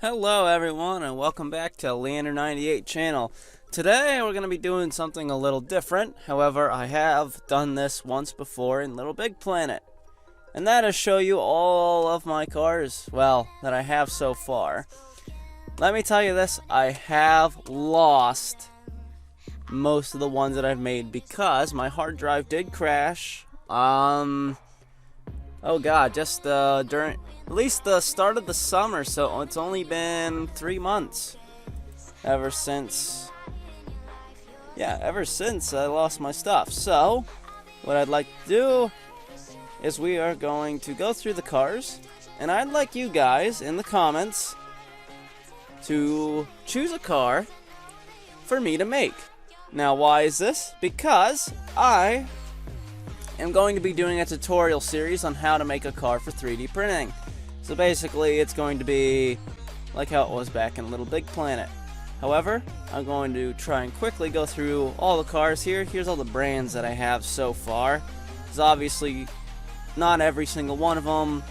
Hello everyone and welcome back to Leander98 channel. Today we're going to be doing something a little different. However, I have done this once before in Little Big Planet. And that is show you all of my cars, well, that I have so far. Let me tell you this, I have lost most of the ones that I've made because my hard drive did crash. Oh god, just during at least the start of the summer, so it's only been 3 months ever since I lost my stuff. So what I'd like to do is we are going to go through the cars, and I'd like you guys in the comments to choose a car for me to make. Now why is this? Because I am going to be doing a tutorial series on how to make a car for 3D printing. So basically it's going to be like how it was back in Little Big Planet. However, I'm going to try and quickly go through all the cars here. Here's all the brands that I have so far. Because obviously not every single one of them.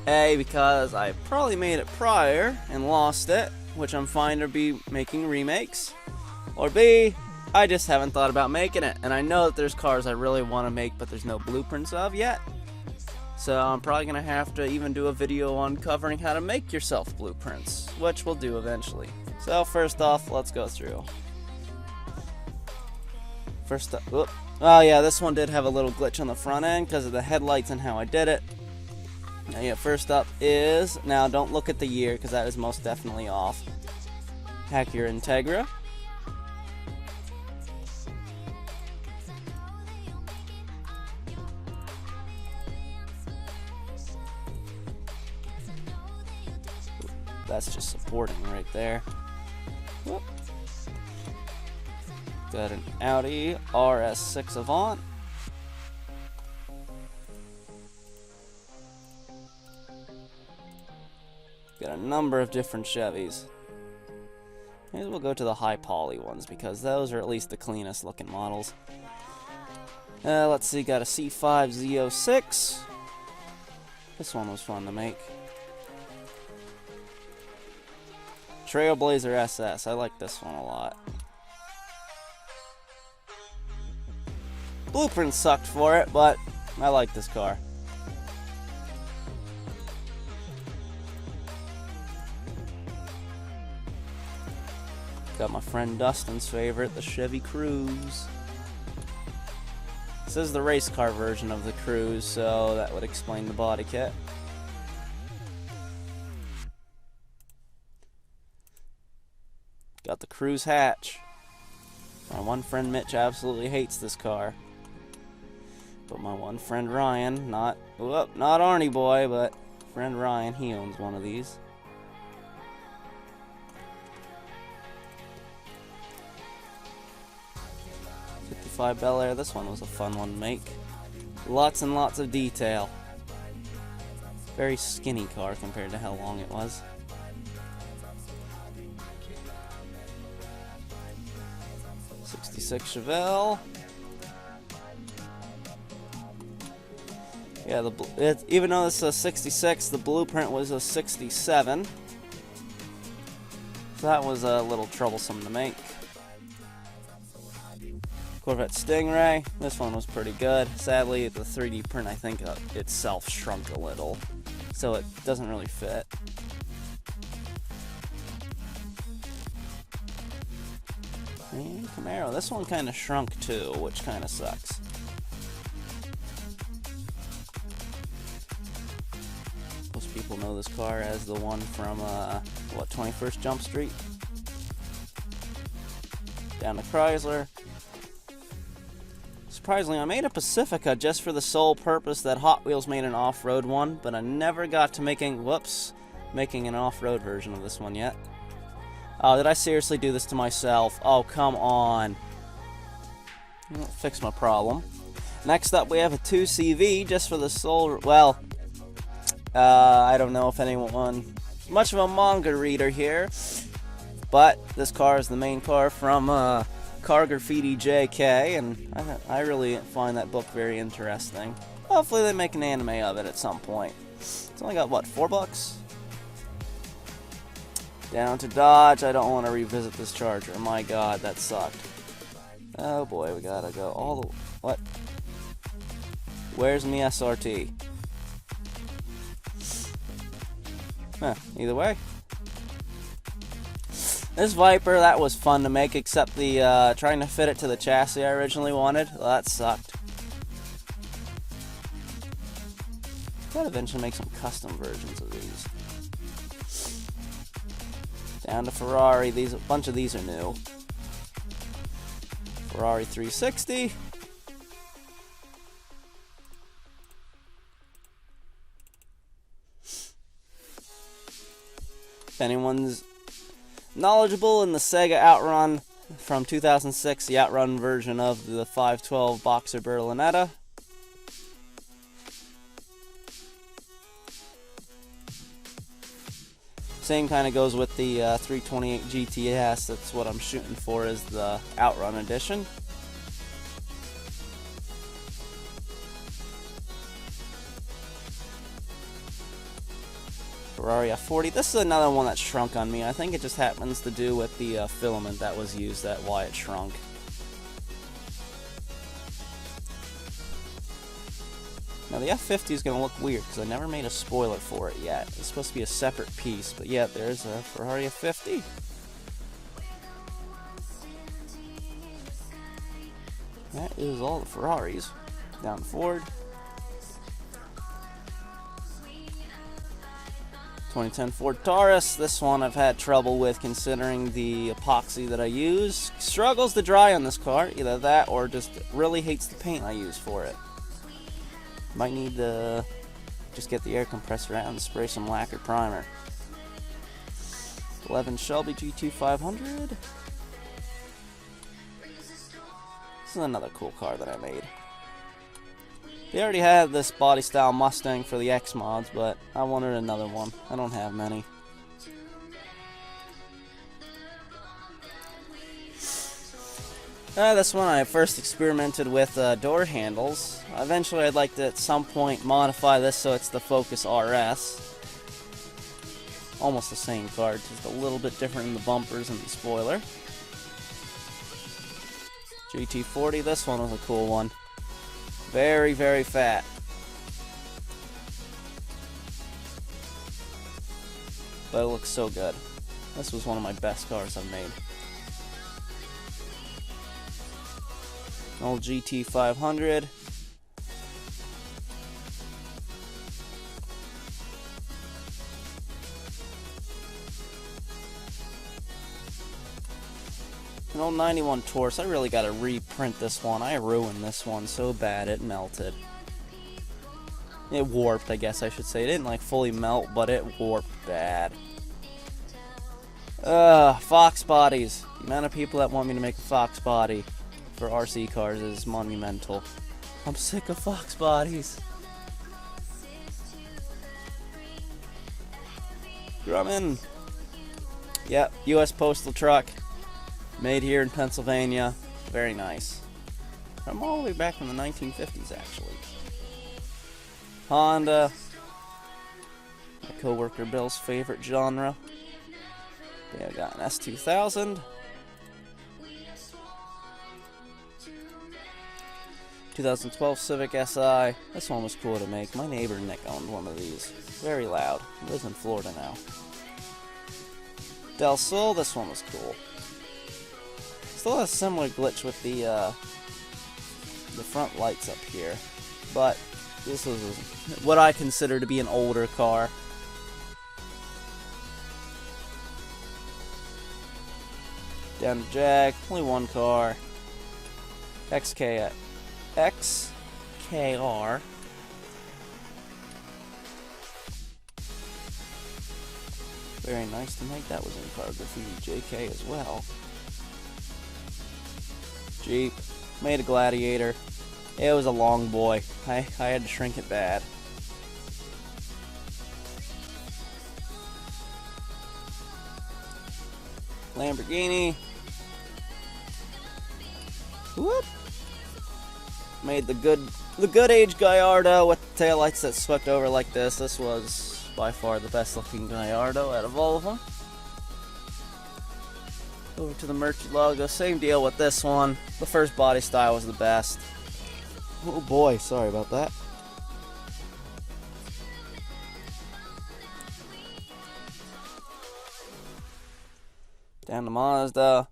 A, because I probably made it prior and lost it, which I'm fine to be making remakes. Or B, I just haven't thought about making it, and I know that there's cars I really want to make, but there's no blueprints of yet. So I'm probably going to have to even do a video on covering how to make yourself blueprints, which we'll do eventually. So first off, let's go through. First up, oh yeah, this one did have a little glitch on the front end because of the headlights and how I did it. Now, yeah, first up is, now don't look at the year because that is most definitely off, Acura Integra. That's just supporting right there. Whoop. Got an Audi RS6 Avant. Got a number of different Chevys. Maybe we'll go to the high poly ones because those are at least the cleanest looking models. Let's see, got a C5 Z06. This one was fun to make. Trailblazer SS. I like this one a lot. Blueprint sucked for it, but I like this car. Got my friend Dustin's favorite, the Chevy Cruze. This is the race car version of the Cruze, so that would explain the body kit. Got the Cruze hatch. My one friend Mitch absolutely hates this car. But my one friend Ryan, not Arnie Boy, but friend Ryan, he owns one of these. '55 Bel Air, this one was a fun one to make. Lots and lots of detail. Very skinny car compared to how long it was. '66 Chevelle. Yeah, even though this is a '66, the blueprint was a '67. So that was a little troublesome to make. Corvette Stingray. This one was pretty good. Sadly, the 3D print, I think, itself shrunk a little, so it doesn't really fit. And Camaro. This one kind of shrunk too, which kind of sucks. Most people know this car as the one from, 21st Jump Street? Down to Chrysler. Surprisingly, I made a Pacifica just for the sole purpose that Hot Wheels made an off-road one, but I never got to making an off-road version of this one yet. Oh, did I seriously do this to myself? Oh, come on. Fix my problem. Next up, we have a 2CV, just for the sole, well, I don't know if anyone, much of a manga reader here, but this car is the main car from Car Graffiti JK, and I really find that book very interesting. Hopefully they make an anime of it at some point. It's only got, what, $4? Down to Dodge. I don't want to revisit this Charger. My god, that sucked. Oh boy, we gotta go all the... What? Where's me SRT? Huh, either way. This Viper, that was fun to make, except the trying to fit it to the chassis I originally wanted. Well, that sucked. Gotta eventually make some custom versions of these. Down to Ferrari. A bunch of these are new. Ferrari 360. If anyone's knowledgeable in the Sega Outrun from 2006, the Outrun version of the 512 Boxer Berlinetta. Same kind of goes with the 328 GTS. That's what I'm shooting for, is the Outrun edition. Ferrari F40. This is another one that shrunk on me. I think it just happens to do with the filament that was used. That's why it shrunk. Now the F50 is going to look weird because I never made a spoiler for it yet. It's supposed to be a separate piece, but yeah, there's a Ferrari F50. That is all the Ferraris. Down to Ford. 2010 Ford Taurus. This one I've had trouble with considering the epoxy that I use. Struggles to dry on this car. Either that or just really hates the paint I use for it. Might need to just get the air compressor out and spray some lacquer primer. 11 Shelby GT500. This is another cool car that I made. They already had this body style Mustang for the X mods, but I wanted another one. I don't have many. This one I first experimented with door handles. Eventually I'd like to at some point modify this so it's the Focus RS. Almost the same car, just a little bit different in the bumpers and the spoiler. GT40, this one was a cool one. Very, very fat. But it looks so good. This was one of my best cars I've made. Old GT500. An old 91 Taurus. I really gotta reprint this one. I ruined this one so bad it melted. It warped, I guess I should say. It didn't like fully melt, but it warped bad. Fox bodies. The amount of people that want me to make a Fox body for RC cars is monumental. I'm sick of Fox bodies. Grumman. Yep, U.S. postal truck. Made here in Pennsylvania. Very nice. From all the way back in the 1950s, actually. Honda. My coworker Bill's favorite genre. Okay, I got an S2000. 2012 Civic Si. This one was cool to make. My neighbor Nick owned one of these. Very loud. He lives in Florida now. Del Sol. This one was cool. Still has a similar glitch with the front lights up here, but this was what I consider to be an older car. Down to Jag, only one car. XKR. Very nice to make. That was in car graffiti. JK as well. Jeep. Made a Gladiator. It was a long boy. I had to shrink it bad. Lamborghini. Whoop. Made the good age Gallardo with the taillights that swept over like this. This was by far the best looking Gallardo out of all of them. Over to the Murchie logo. Same deal with this one. The first body style was the best. Oh boy, sorry about that. Down to Mazda.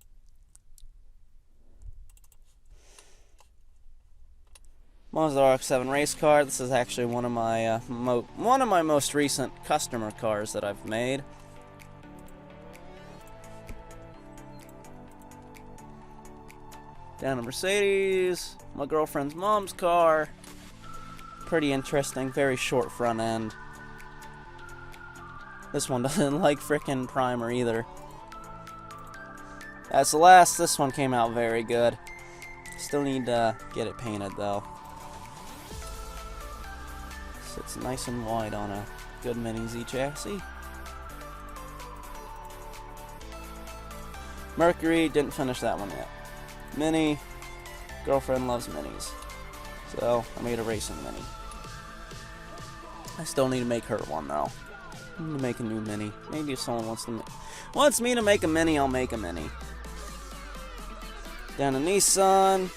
Mazda RX-7 race car. This is actually one of my most recent customer cars that I've made. Down to Mercedes. My girlfriend's mom's car. Pretty interesting. Very short front end. This one doesn't like frickin' primer either. As the last, this one came out very good. Still need to get it painted though. Sits nice and wide on a good Mini Z chassis. Mercury, didn't finish that one yet. Mini, girlfriend loves minis. So, I made a racing Mini. I still need to make her one though. I'm gonna make a new Mini. Maybe if someone wants me to make a Mini, I'll make a Mini. Down to Nissan.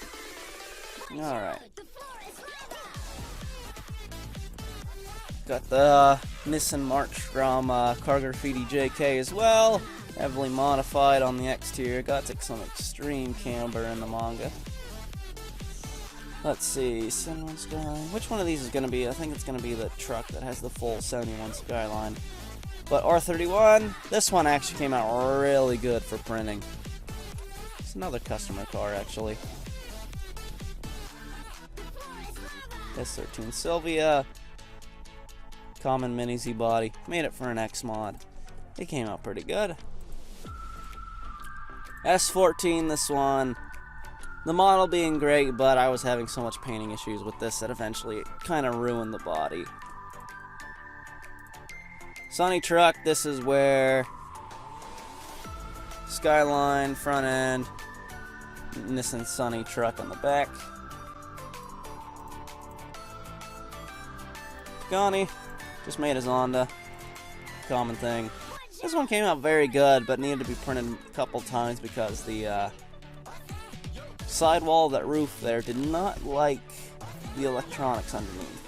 Alright. Got the Nissan March from Car Graffiti JK as well. Heavily modified on the exterior. Got to some extreme camber in the manga. Let's see. 71 Skyline. Which one of these is going to be? I think it's going to be the truck that has the full 71 Skyline. But R31, this one actually came out really good for printing. It's another customer car, actually. S13 Sylvia. Common Mini Z body. Made it for an X mod. It came out pretty good. S14, this one. The model being great, but I was having so much painting issues with this that eventually it kind of ruined the body. Sunny truck, this is where Skyline, front end, Nissan Sunny truck on the back. Pagani, just made his Honda. Common thing. This one came out very good, but needed to be printed a couple times because the sidewall of that roof there did not like the electronics underneath.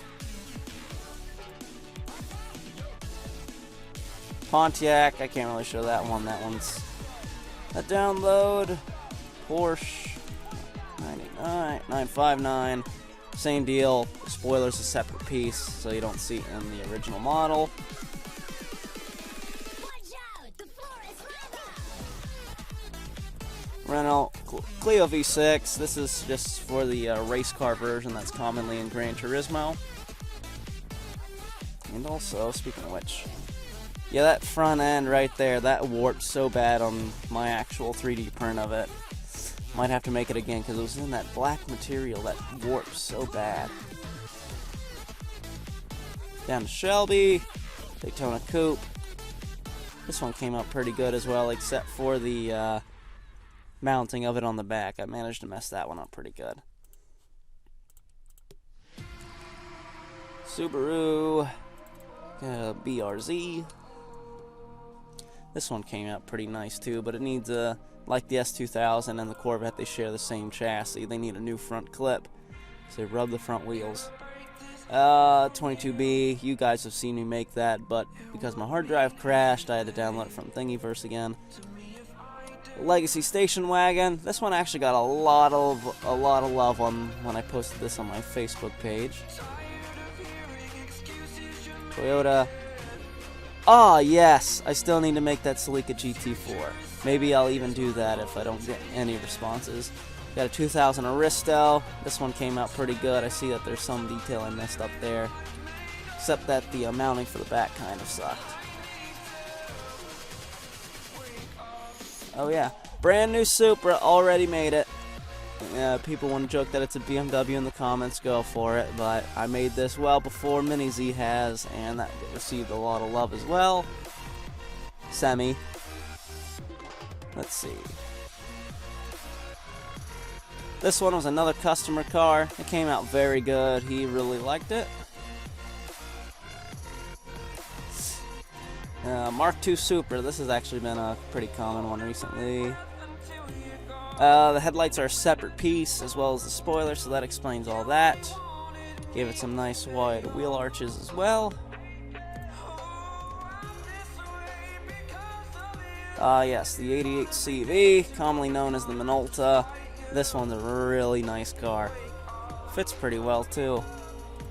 Pontiac, I can't really show that one. That one's a download. Porsche 959. Same deal. Spoiler's a separate piece, so you don't see it in the original model. Renault Clio V6. This is just for the race car version that's commonly in Gran Turismo. And also, speaking of which, yeah, that front end right there, that warped so bad on my actual 3D print of it. Might have to make it again because it was in that black material that warped so bad. Down to Shelby, Daytona Coupe. This one came out pretty good as well, except for the mounting of it on the back. I managed to mess that one up pretty good. Subaru BRZ. This one came out pretty nice too, but it needs like the S2000 and the Corvette, they share the same chassis. They need a new front clip, so they rub the front wheels. 22B, you guys have seen me make that, but because my hard drive crashed, I had to download it from Thingiverse again. Legacy Station Wagon. This one actually got a lot of love on when I posted this on my Facebook page. Toyota. Ah, yes, I still need to make that Celica GT4. Maybe I'll even do that if I don't get any responses. Got a 2000 Aristo. This one came out pretty good. I see that there's some detail I messed up there, except that the mounting for the back kind of sucked. Oh yeah, brand new Supra, already made it. People want to joke that it's a BMW in the comments, go for it, but I made this well before Mini Z has, and that received a lot of love as well. Semi. Let's see. This one was another customer car. It came out very good. He really liked it. Mark II Supra. This has actually been a pretty common one recently. The headlights are a separate piece, as well as the spoiler, so that explains all that. Gave it some nice wide wheel arches as well. Yes, the 88 CV, commonly known as the Minolta. This one's a really nice car. Fits pretty well, too.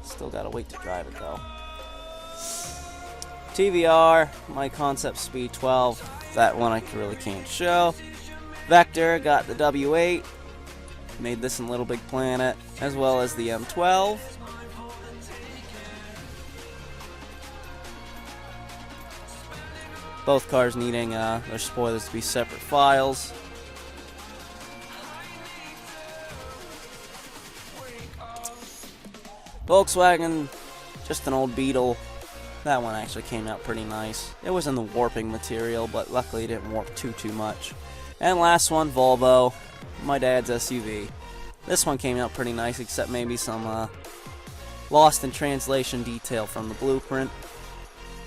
Still gotta wait to drive it, though. TVR, my Concept Speed 12. That one I really can't show. Vector, got the W8. Made this in Little Big Planet, as well as the M12. Both cars needing their spoilers to be separate files. Volkswagen, just an old Beetle. That one actually came out pretty nice. It was in the warping material, but luckily it didn't warp too much. And last one, Volvo, my dad's SUV. This one came out pretty nice, except maybe some lost in translation detail from the blueprint.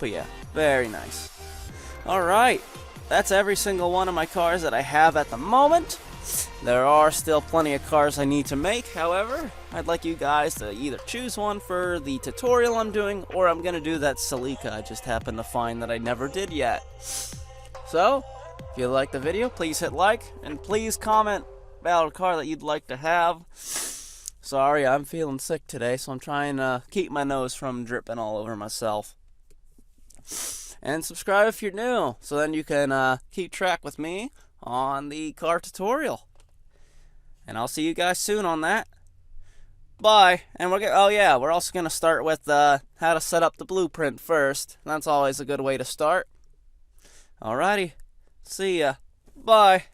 But yeah, very nice. Alright, that's every single one of my cars that I have at the moment. There are still plenty of cars I need to make, however, I'd like you guys to either choose one for the tutorial I'm doing, or I'm going to do that Celica I just happened to find that I never did yet. So, if you like the video, please hit like, and please comment about a car that you'd like to have. Sorry, I'm feeling sick today, so I'm trying to keep my nose from dripping all over myself. And subscribe if you're new, so then you can keep track with me on the car tutorial. And I'll see you guys soon on that. Bye. And we're also going to start with how to set up the blueprint first. That's always a good way to start. Alrighty. See ya. Bye.